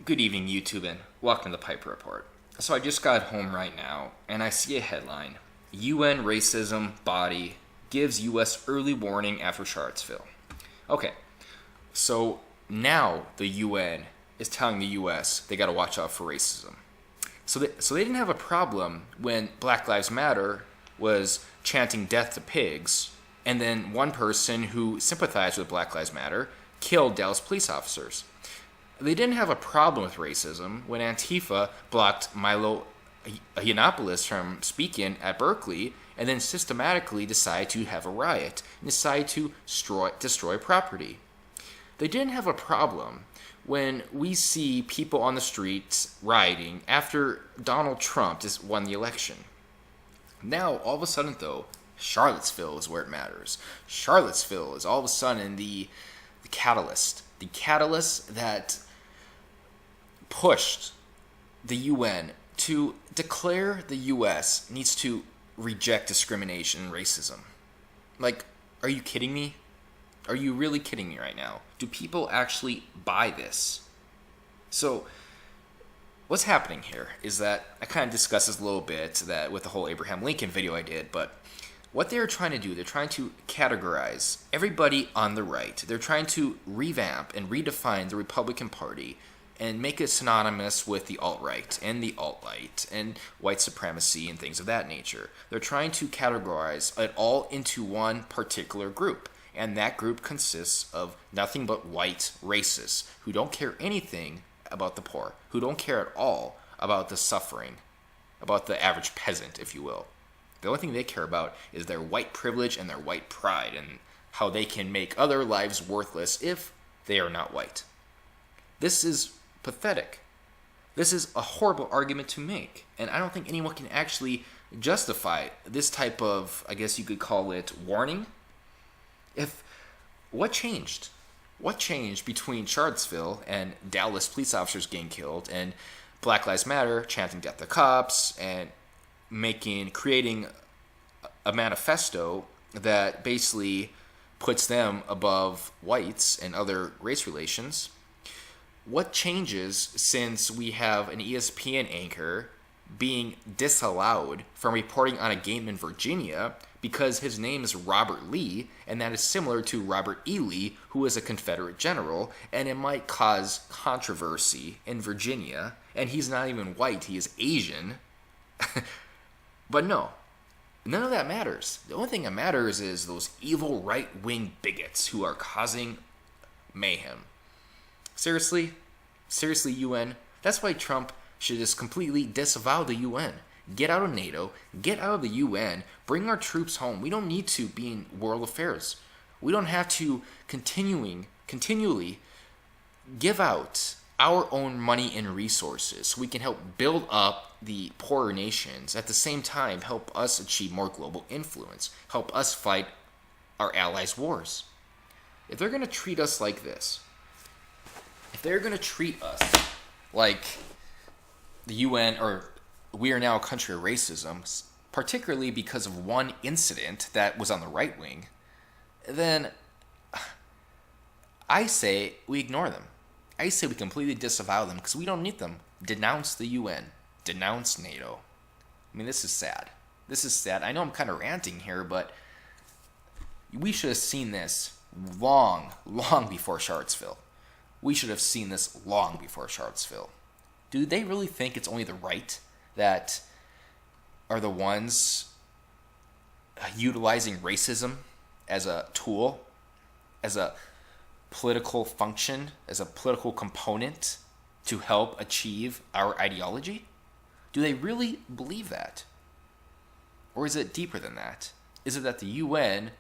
Good evening, YouTube, and welcome to the Piper Report. So I just got home right now, and I see a headline. UN racism body gives U.S. early warning after Charlottesville. Okay, so now the UN is telling the U.S. they got to watch out for racism. So they didn't have a problem when Black Lives Matter was chanting death to pigs, and then one person who sympathized with Black Lives Matter killed Dallas police officers. They didn't have a problem with racism when Antifa blocked Milo Yiannopoulos from speaking at Berkeley and then systematically decided to have a riot and decided to destroy property. They didn't have a problem when we see people on the streets rioting after Donald Trump just won the election. Now, all of a sudden, though, Charlottesville is where it matters. Charlottesville is all of a sudden the catalyst. The catalyst that pushed the UN to declare the US needs to reject discrimination and racism. Like, are you kidding me? Are you really kidding me right now? Do people actually buy this? So, what's happening here is that I kind of discussed this a little bit that with the whole Abraham Lincoln video I did, but what they're trying to do, they're trying to categorize everybody on the right. They're trying to revamp and redefine the Republican Party and make it synonymous with the alt-right and the alt-right and white supremacy and things of that nature. They're trying to categorize it all into one particular group, and that group consists of nothing but white racists who don't care anything about the poor, who don't care at all about the suffering, about the average peasant, if you will. The only thing they care about is their white privilege and their white pride and how they can make other lives worthless if they are not white. This is pathetic. This is a horrible argument to make, and I don't think anyone can actually justify this type of, I guess you could call it, warning. What changed? What changed between Charlottesville and Dallas police officers getting killed and Black Lives Matter chanting death to cops and creating a manifesto that basically puts them above whites and other race relations? What changes since we have an ESPN anchor being disallowed from reporting on a game in Virginia because his name is Robert Lee, and that is similar to Robert E. Lee, who is a Confederate general, and it might cause controversy in Virginia, and he's not even white, he is Asian. But no, none of that matters. The only thing that matters is those evil right-wing bigots who are causing mayhem. Seriously, UN? That's why Trump should just completely disavow the UN. Get out of NATO, get out of the UN, bring our troops home. We don't need to be in world affairs. We don't have to continually give out our own money and resources so we can help build up the poorer nations, at the same time help us achieve more global influence, help us fight our allies' wars. If they're going to treat us like this, if they're going to treat us like the UN or we are now a country of racism, particularly because of one incident that was on the right wing, then I say we ignore them. I say we completely disavow them because we don't need them. Denounce the UN. Denounce NATO. I mean, this is sad. This is sad. I know I'm kind of ranting here, but we should have seen this long before Charlottesville. We should have seen this long before Charlottesville. Do they really think it's only the right that are the ones utilizing racism as a tool, as a political function, as a political component to help achieve our ideology? Do they really believe that? Or is it deeper than that? Is it that the UN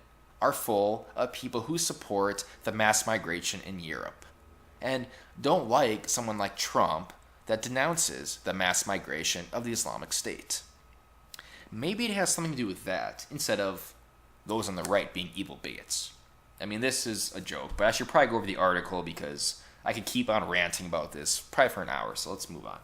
are full of people who support the mass migration in Europe and don't like someone like Trump that denounces the mass migration of the Islamic State? Maybe it has something to do with that instead of those on the right being evil bigots. I mean, this is a joke, but I should probably go over the article because I could keep on ranting about this probably for an hour, so let's move on.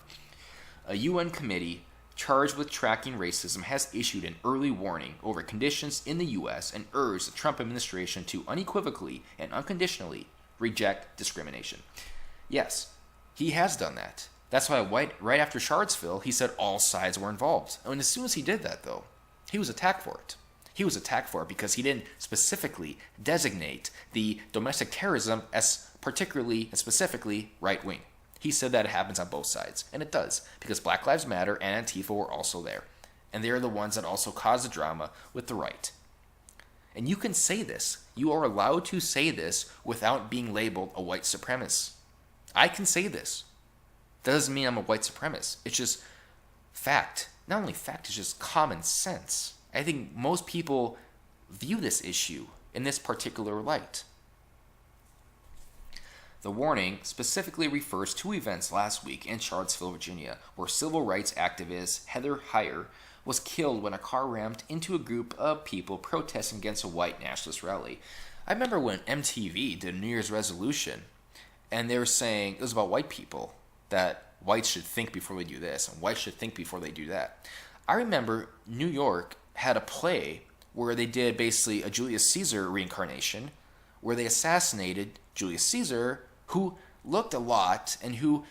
A UN committee charged with tracking racism has issued an early warning over conditions in the U.S. and urged the Trump administration to unequivocally and unconditionally reject discrimination. Yes, He has done that. That's why right after Charlottesville, he said all sides were involved. And as soon as he did that, though, he was attacked for it. He was attacked for it because he didn't specifically designate the domestic terrorism as particularly and specifically right wing. He said that it happens on both sides, and it does, because Black Lives Matter and Antifa were also there. And they're the ones that also caused the drama with the right. And you can say this. You are allowed to say this without being labeled a white supremacist. I can say this. That doesn't mean I'm a white supremacist. It's just fact. Not only fact, it's just common sense. I think most people view this issue in this particular light. The warning specifically refers to events last week in Charlottesville, Virginia, where civil rights activist Heather Heyer was killed when a car rammed into a group of people protesting against a white nationalist rally. I remember when MTV did a New Year's resolution, and they were saying it was about white people, that whites should think before they do this, and whites should think before they do that. I remember New York had a play where they did basically a Julius Caesar reincarnation, where they assassinated Julius Caesar, who looked a lot and who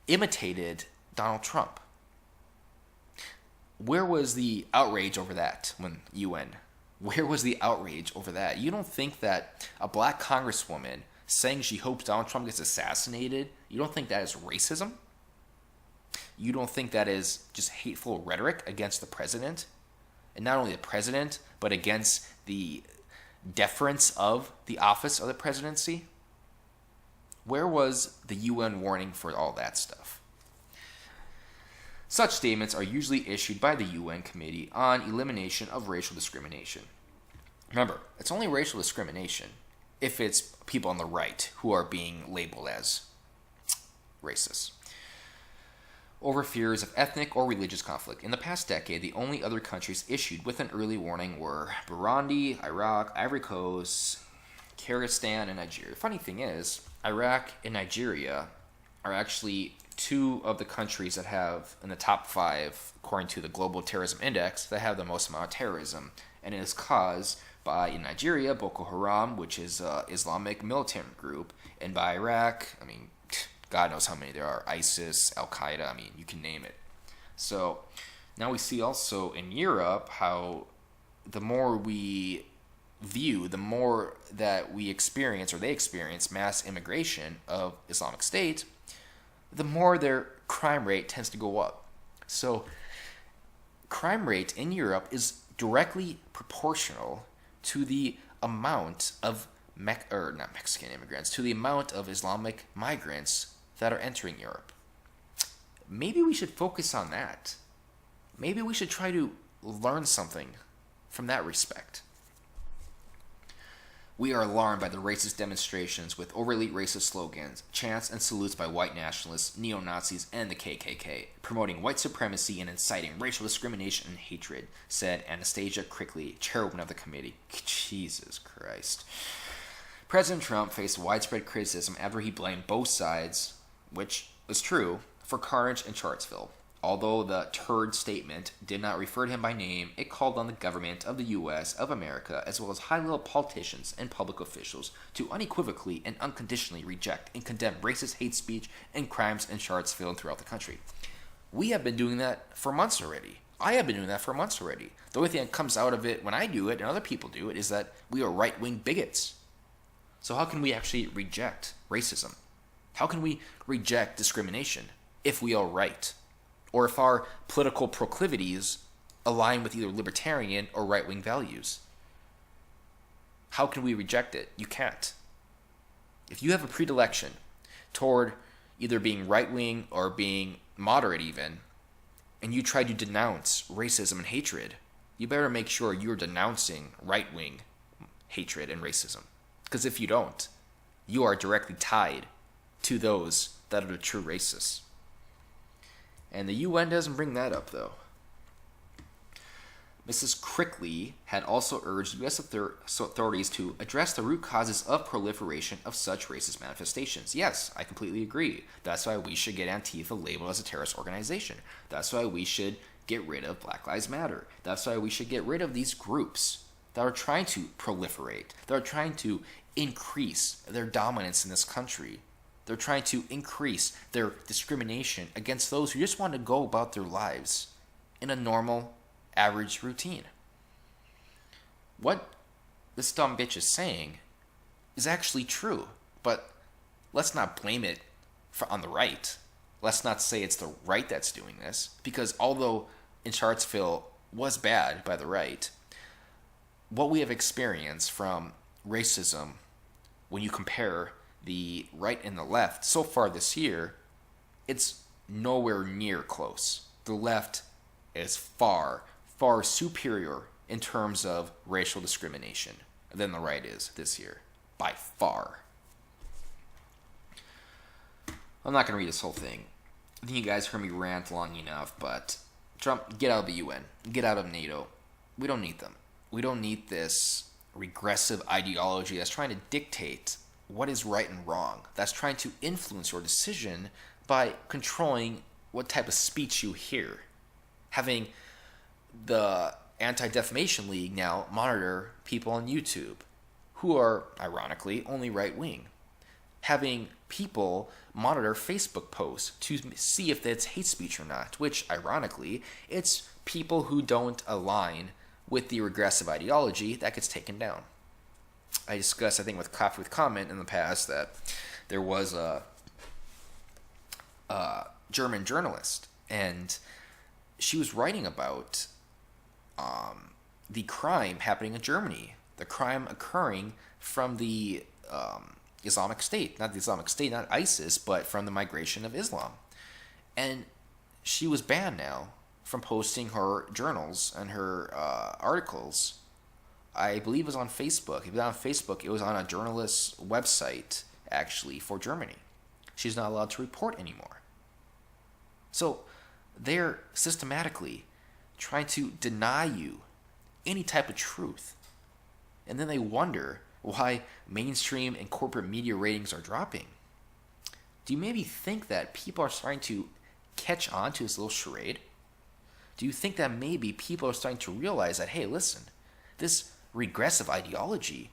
imitated Donald Trump. Where was the outrage over that when UN? Where was the outrage over that? You don't think that a black congresswoman saying she hopes Donald Trump gets assassinated, you don't think that is racism? You don't think that is just hateful rhetoric against the president? And not only the president, but against the deference of the office of the presidency? Where was the UN warning for all that stuff? Such statements are usually issued by the UN Committee on Elimination of Racial Discrimination. Remember, it's only racial discrimination if it's people on the right who are being labeled as racist. Over fears of ethnic or religious conflict. In the past decade, the only other countries issued with an early warning were Burundi, Iraq, Ivory Coast, Kyrgyzstan, and Nigeria. The funny thing is, Iraq and Nigeria are actually two of the countries that have, in the top 5, according to the Global Terrorism Index, that have the most amount of terrorism. And it is caused by, in Nigeria, Boko Haram, which is an Islamic militant group. And by Iraq, I mean, God knows how many there are. ISIS, Al-Qaeda, I mean, you can name it. So now we see also in Europe how the more we view, the more that we experience, or they experience, mass immigration of Islamic State, the more their crime rate tends to go up. So crime rate in Europe is directly proportional to the amount of not Mexican immigrants, to the amount of Islamic migrants that are entering Europe. Maybe we should focus on that. Maybe we should try to learn something from that respect. We are alarmed by the racist demonstrations with overly racist slogans, chants, and salutes by white nationalists, neo-Nazis, and the KKK, promoting white supremacy and inciting racial discrimination and hatred, said Anastasia Crickley, chairwoman of the committee. Jesus Christ. President Trump faced widespread criticism after he blamed both sides, which was true, for carnage in Charlottesville. Although the turd statement did not refer to him by name, it called on the government of the U.S. of America, as well as high-level politicians and public officials, to unequivocally and unconditionally reject and condemn racist hate speech and crimes in Charlottesville and throughout the country. We have been doing that for months already. I have been doing that for months already. The only thing that comes out of it when I do it and other people do it is that we are right-wing bigots. So how can we actually reject racism? How can we reject discrimination if we are right? Or if our political proclivities align with either libertarian or right-wing values? How can we reject it? You can't. If you have a predilection toward either being right-wing or being moderate even, and you try to denounce racism and hatred, you better make sure you're denouncing right-wing hatred and racism. Because if you don't, you are directly tied to those that are the true racists. And the UN doesn't bring that up, though. Mrs. Crickley had also urged U.S. authorities to address the root causes of proliferation of such racist manifestations. Yes, I completely agree. That's why we should get Antifa labeled as a terrorist organization. That's why we should get rid of Black Lives Matter. That's why we should get rid of these groups that are trying to proliferate, that are trying to increase their dominance in this country. They're trying to increase their discrimination against those who just want to go about their lives in a normal, average routine. What this dumb bitch is saying is actually true, but let's not blame it on the right. Let's not say it's the right that's doing this, because although in Charlottesville was bad by the right, what we have experienced from racism when you compare the right and the left so far this year, it's nowhere near close. The left is far, far superior in terms of racial discrimination than the right is this year. By far. I'm not going to read this whole thing. I think you guys heard me rant long enough, but Trump, get out of the UN. Get out of NATO. We don't need them. We don't need this regressive ideology that's trying to dictate what is right and wrong. That's trying to influence your decision by controlling what type of speech you hear. Having the Anti-Defamation League now monitor people on YouTube who are, ironically, only right-wing. Having people monitor Facebook posts to see if it's hate speech or not, which, ironically, it's people who don't align with the regressive ideology that gets taken down. I discussed, I think, with Coffee with Comment in the past that there was a German journalist, and she was writing about the crime happening in Germany, the crime occurring from the Islamic State, not the Islamic State, not ISIS, but from the migration of Islam. And she was banned now from posting her journals and her articles. I believe it was on Facebook. If it was on Facebook, it was on a journalist's website, actually, for Germany. She's not allowed to report anymore. So they're systematically trying to deny you any type of truth. And then they wonder why mainstream and corporate media ratings are dropping. Do you maybe think that people are starting to catch on to this little charade? Do you think that maybe people are starting to realize that, hey, listen, this regressive ideology,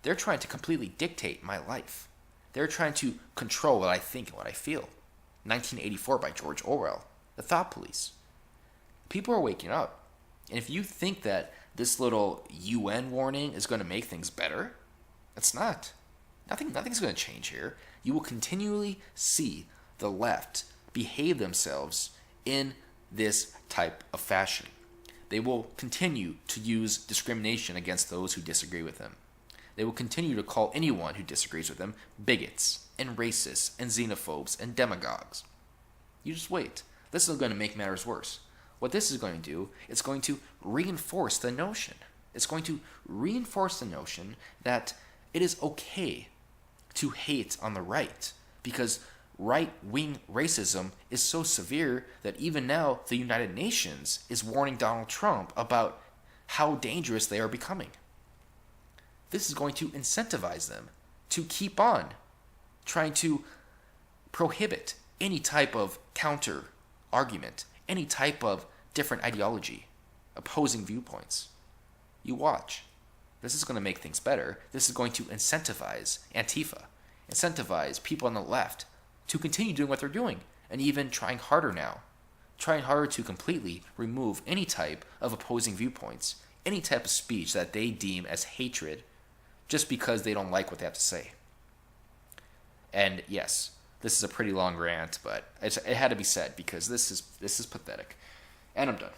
they're trying to completely dictate my life. They're trying to control what I think and what I feel. 1984 by George Orwell, The Thought Police. People are waking up. And if you think that this little UN warning is going to make things better, it's not. Nothing's going to change here. You will continually see the left behave themselves in this type of fashion. They will continue to use discrimination against those who disagree with them. They will continue to call anyone who disagrees with them bigots and racists and xenophobes and demagogues. You just wait. This is going to make matters worse. What this is going to do, it's going to reinforce the notion. It's going to reinforce the notion that it is okay to hate on the right, because right-wing racism is so severe that even now the United Nations is warning Donald Trump about how dangerous they are becoming. This is going to incentivize them to keep on trying to prohibit any type of counter argument, any type of different ideology, opposing viewpoints. You watch. This is going to make things better. This is going to incentivize Antifa, incentivize people on the left to continue doing what they're doing, and even trying harder now. Trying harder to completely remove any type of opposing viewpoints, any type of speech that they deem as hatred, just because they don't like what they have to say. And yes, this is a pretty long rant, but it had to be said because this is pathetic. And I'm done.